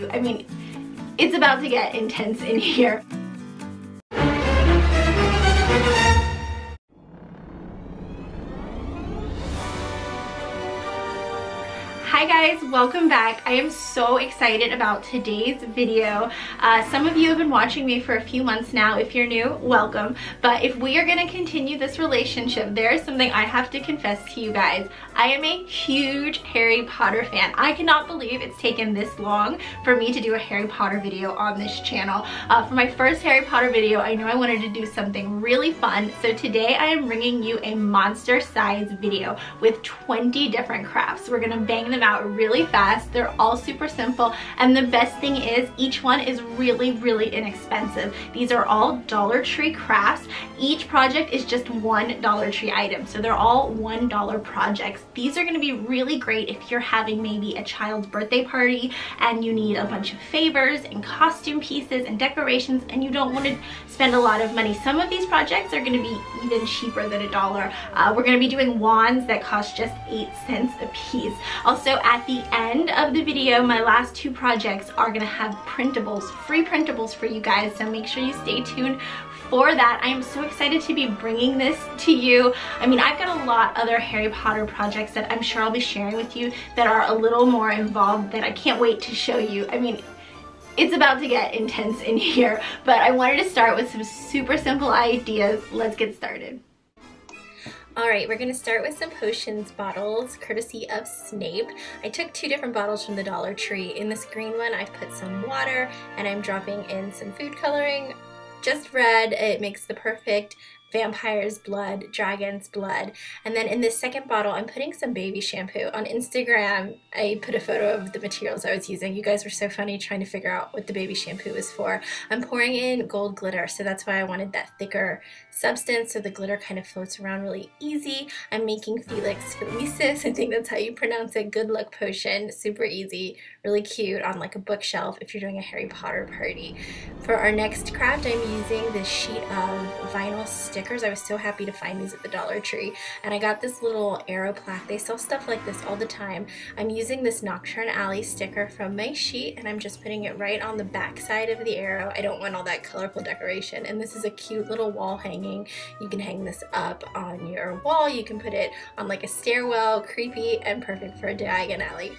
you. I mean, it's about to get intense in here. Hi guys, welcome back. I am so excited about today's video. Some of you have been watching me for a few months now. If you're new, welcome. But if we are going to continue this relationship, there is something I have to confess to you guys. I am a huge Harry Potter fan. I cannot believe it's taken this long for me to do a Harry Potter video on this channel. For my first Harry Potter video, I knew I wanted to do something really fun. So today I am bringing you a monster size video with 20 different crafts. We're going to bang them out really fast. They're all super simple, and the best thing is each one is really inexpensive. These are all Dollar Tree crafts. Each project is just one Dollar Tree item, so they're all $1 projects. These are going to be really great if you're having maybe a child's birthday party and you need a bunch of favors and costume pieces and decorations and you don't want to spend a lot of money. Some of these projects are going to be even cheaper than $1. We're going to be doing wands that cost just 8 cents a piece. Also, at the end of the video, my last two projects are going to have printables, free printables for you guys, so make sure you stay tuned for that. I am so excited to be bringing this to you. I mean, I've got a lot other Harry Potter projects that I'm sure I'll be sharing with you that are a little more involved that I can't wait to show you. I mean, it's about to get intense in here, but I wanted to start with some super simple ideas. Let's get started. Alright, we're going to start with some potions bottles, courtesy of Snape. I took 2 different bottles from the Dollar Tree. In this green one, I've put some water, and I'm dropping in some food coloring. Just red, it makes the perfect vampire's blood, dragon's blood. And then in this second bottle, I'm putting some baby shampoo. On Instagram, I put a photo of the materials I was using. You guys were so funny trying to figure out what the baby shampoo is for. I'm pouring in gold glitter, so that's why I wanted that thicker substance so the glitter kind of floats around really easy. I'm making Felix Felicis, I think that's how you pronounce it, good luck potion, super easy, really cute on like a bookshelf if you're doing a Harry Potter party. For our next craft, I'm using this sheet of vinyl stickers. I was so happy to find these at the Dollar Tree, and I got this little arrow plaque. They sell stuff like this all the time. I'm using this Nocturne Alley sticker from my sheet, and I'm just putting it right on the back side of the arrow. I don't want all that colorful decoration, and this is a cute little wall hanging. You can hang this up on your wall, you can put it on like a stairwell, creepy and perfect for a Diagon Alley.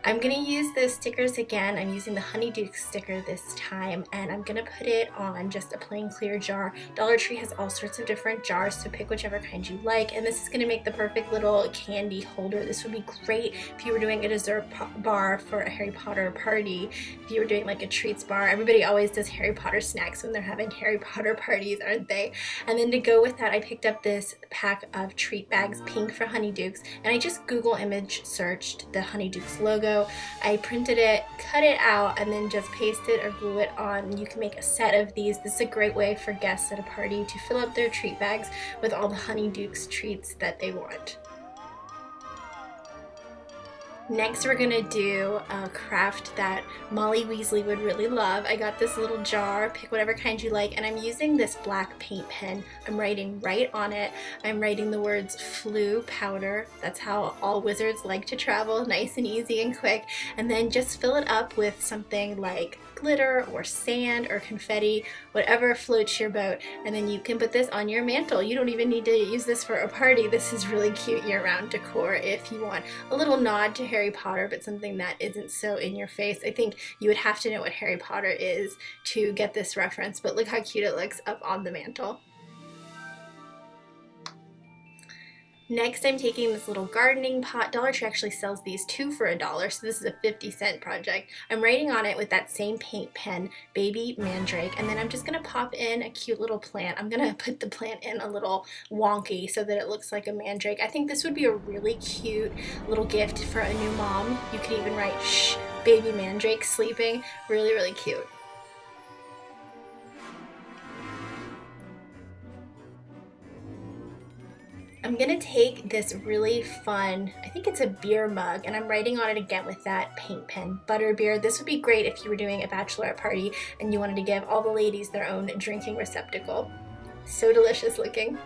I'm going to use the stickers again. I'm using the Honeydew sticker this time, and I'm going to put it on just a plain clear jar. Dollar Tree has all sorts of different jars, so pick whichever kind you like, and this is going to make the perfect little candy holder. This would be great if you were doing a dessert bar for a Harry Potter party, if you were doing like a treats bar. Everybody always does Harry Potter snacks when they're having Harry Potter parties, aren't they? And then to go with that, I picked up this pack of treat bags, pink for Honeydukes, and I just Google image searched the Honeydukes logo. I printed it, cut it out, and then just pasted or glue it on. You can make a set of these. This is a great way for guests at a party to fill up their treat bags with all the Honeydukes treats that they want. Next, we're gonna do a craft that Molly Weasley would really love. I got this little jar, pick whatever kind you like, and I'm using this black paint pen. I'm writing right on it. I'm writing the words Floo powder. That's how all wizards like to travel, nice and easy and quick. And then just fill it up with something like glitter or sand or confetti, whatever floats your boat, and then you can put this on your mantle. You don't even need to use this for a party. This is really cute year-round decor if you want a little nod to Harry Potter, but something that isn't so in your face. I think you would have to know what Harry Potter is to get this reference, but look how cute it looks up on the mantle. Next, I'm taking this little gardening pot. Dollar Tree actually sells these 2 for $1, so this is a 50-cent project. I'm writing on it with that same paint pen, Baby Mandrake, and then I'm just going to pop in a cute little plant. I'm going to put the plant in a little wonky so that it looks like a mandrake. I think this would be a really cute little gift for a new mom. You could even write, shh, Baby Mandrake sleeping. Really, really cute. I'm gonna take this really fun, I think it's a beer mug, and I'm writing on it again with that paint pen, Butterbeer. This would be great if you were doing a bachelorette party and you wanted to give all the ladies their own drinking receptacle. So delicious looking.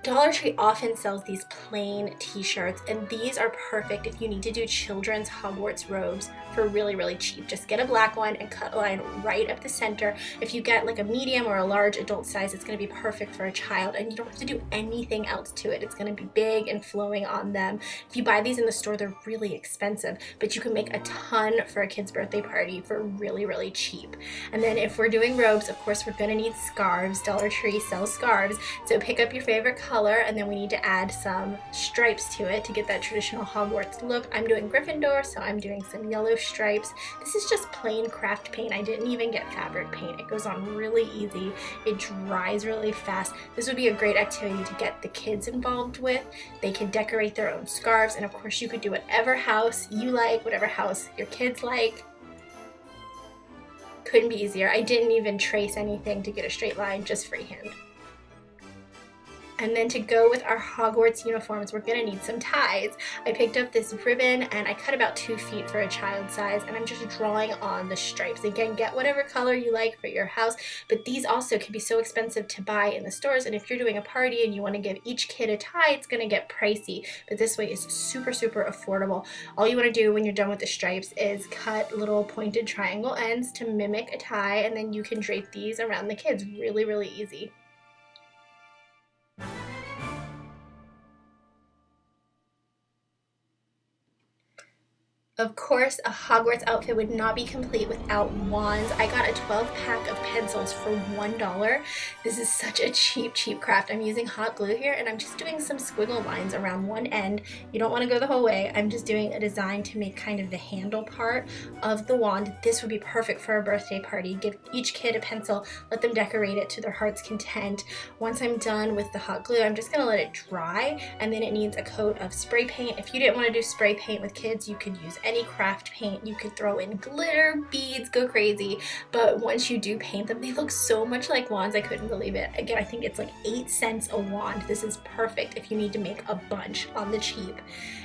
Dollar Tree often sells these plain t-shirts, and these are perfect if you need to do children's Hogwarts robes for really, really cheap. Just get a black one and cut a line right up the center. If you get like a medium or a large adult size, it's going to be perfect for a child, and you don't have to do anything else to it. It's going to be big and flowing on them. If you buy these in the store, they're really expensive, but you can make a ton for a kid's birthday party for really, really cheap. And then if we're doing robes, of course, we're going to need scarves. Dollar Tree sells scarves, so pick up your favorite color, and then we need to add some stripes to it to get that traditional Hogwarts look. I'm doing Gryffindor, so I'm doing some yellow stripes. This is just plain craft paint. I didn't even get fabric paint. It goes on really easy. It dries really fast. This would be a great activity to get the kids involved with. They can decorate their own scarves, and of course you could do whatever house you like, whatever house your kids like. Couldn't be easier. I didn't even trace anything to get a straight line, just freehand. And then to go with our Hogwarts uniforms, we're gonna need some ties. I picked up this ribbon and I cut about 2 feet for a child size, and I'm just drawing on the stripes. Again, get whatever color you like for your house, but these also can be so expensive to buy in the stores, and if you're doing a party and you wanna give each kid a tie, it's gonna get pricey, but this way is super, super affordable. All you wanna do when you're done with the stripes is cut little pointed triangle ends to mimic a tie, and then you can drape these around the kids. Really, really easy. Of course, a Hogwarts outfit would not be complete without wands. I got a 12-pack of pencils for $1. This is such a cheap, cheap craft. I'm using hot glue here, and I'm just doing some squiggle lines around one end. You don't want to go the whole way. I'm just doing a design to make kind of the handle part of the wand. This would be perfect for a birthday party. Give each kid a pencil, let them decorate it to their heart's content. Once I'm done with the hot glue, I'm just going to let it dry, and then it needs a coat of spray paint. If you didn't want to do spray paint with kids, you could use any craft paint. You could throw in glitter, beads, go crazy, but once you do paint them, they look so much like wands. I couldn't believe it. Again, I think it's like 8 cents a wand. This is perfect if you need to make a bunch on the cheap.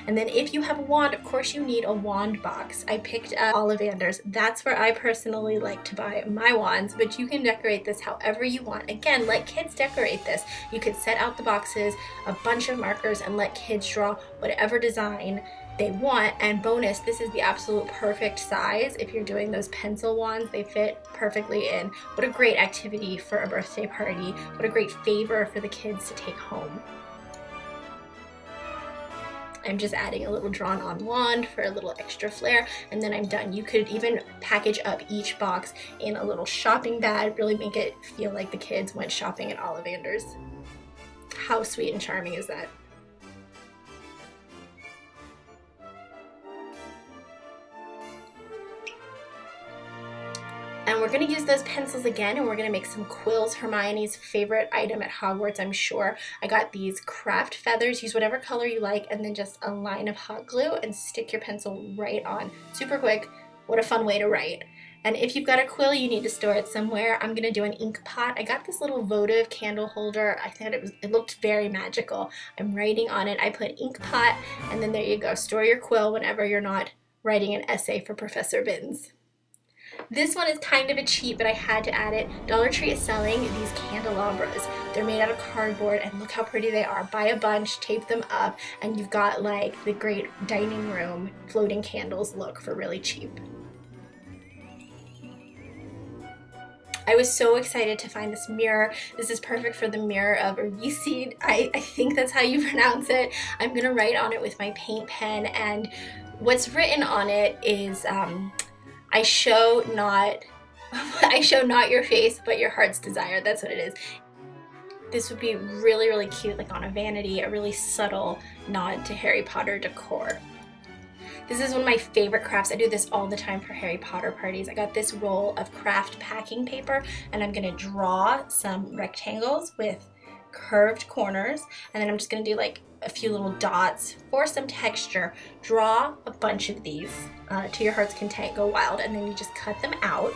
And then if you have a wand, of course you need a wand box. I picked up Ollivander's. That's where I personally like to buy my wands, but you can decorate this however you want. Again, let kids decorate this. You could set out the boxes, a bunch of markers, and let kids draw whatever design they want. And bonus, this is the absolute perfect size. If you're doing those pencil wands, they fit perfectly in. What a great activity for a birthday party. What a great favor for the kids to take home. I'm just adding a little drawn on wand for a little extra flair, and then I'm done. You could even package up each box in a little shopping bag, really make it feel like the kids went shopping at Ollivander's. How sweet and charming is that? And we're going to use those pencils again, and we're going to make some quills. Hermione's favorite item at Hogwarts, I'm sure. I got these craft feathers. Use whatever color you like, and then just a line of hot glue and stick your pencil right on. Super quick. What a fun way to write. And if you've got a quill, you need to store it somewhere. I'm going to do an ink pot. I got this little votive candle holder. I thought it looked very magical. I'm writing on it. I put ink pot, and then there you go. Store your quill whenever you're not writing an essay for Professor Binns. This one is kind of a cheat, but I had to add it. Dollar Tree is selling these candelabras. They're made out of cardboard, and look how pretty they are. Buy a bunch, tape them up, and you've got like the great dining room floating candles look for really cheap. I was so excited to find this mirror. This is perfect for the mirror of Oriside. I think that's how you pronounce it. I'm gonna write on it with my paint pen, and what's written on it is I show not your face, but your heart's desire. That's what it is. This would be really, really cute, like on a vanity, a really subtle nod to Harry Potter decor. This is one of my favorite crafts. I do this all the time for Harry Potter parties. I got this roll of craft packing paper, and I'm gonna draw some rectangles with curved corners, and then I'm just gonna do like a few little dots for some texture. Draw a bunch of these to your heart's content, go wild, and then you just cut them out.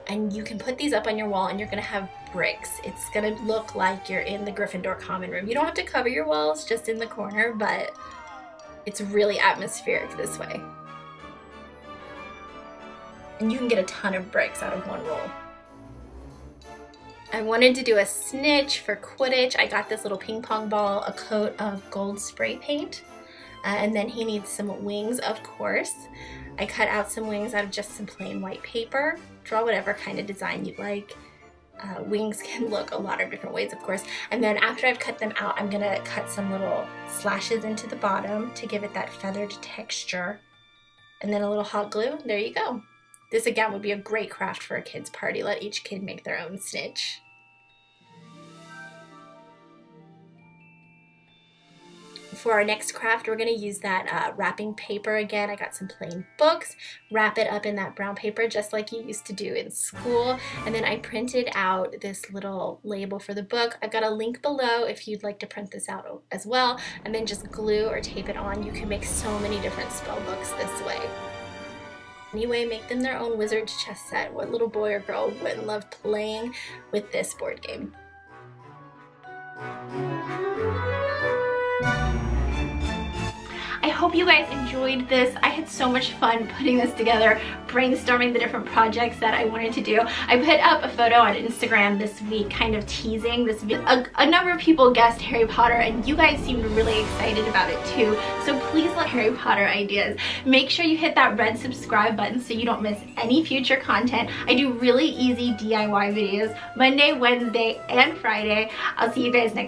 And you can put these up on your wall, and you're gonna have bricks. It's gonna look like you're in the Gryffindor common room. You don't have to cover your walls, just in the corner, but it's really atmospheric this way. And you can get a ton of bricks out of one roll. I wanted to do a snitch for Quidditch. I got this little ping pong ball, a coat of gold spray paint, and then he needs some wings, of course. I cut out some wings out of just some plain white paper. Draw whatever kind of design you like. Wings can look a lot of different ways, of course. And then after I've cut them out, I'm gonna cut some little slashes into the bottom to give it that feathered texture. And then a little hot glue. There you go. This again would be a great craft for a kid's party. Let each kid make their own snitch. For our next craft, we're going to use that wrapping paper again. I got some plain books, wrap it up in that brown paper just like you used to do in school, and then I printed out this little label for the book. I've got a link below if you'd like to print this out as well, and then just glue or tape it on. You can make so many different spell books this way. Anyway, make them their own Wizard's chess set. What little boy or girl wouldn't love playing with this board game? I hope you guys enjoyed this. I had so much fun putting this together, brainstorming the different projects that I wanted to do. I put up a photo on Instagram this week kind of teasing this video. A number of people guessed Harry Potter and you guys seemed really excited about it too. So please let Harry Potter ideas. Make sure you hit that red subscribe button so you don't miss any future content. I do really easy DIY videos Monday, Wednesday, and Friday. I'll see you guys next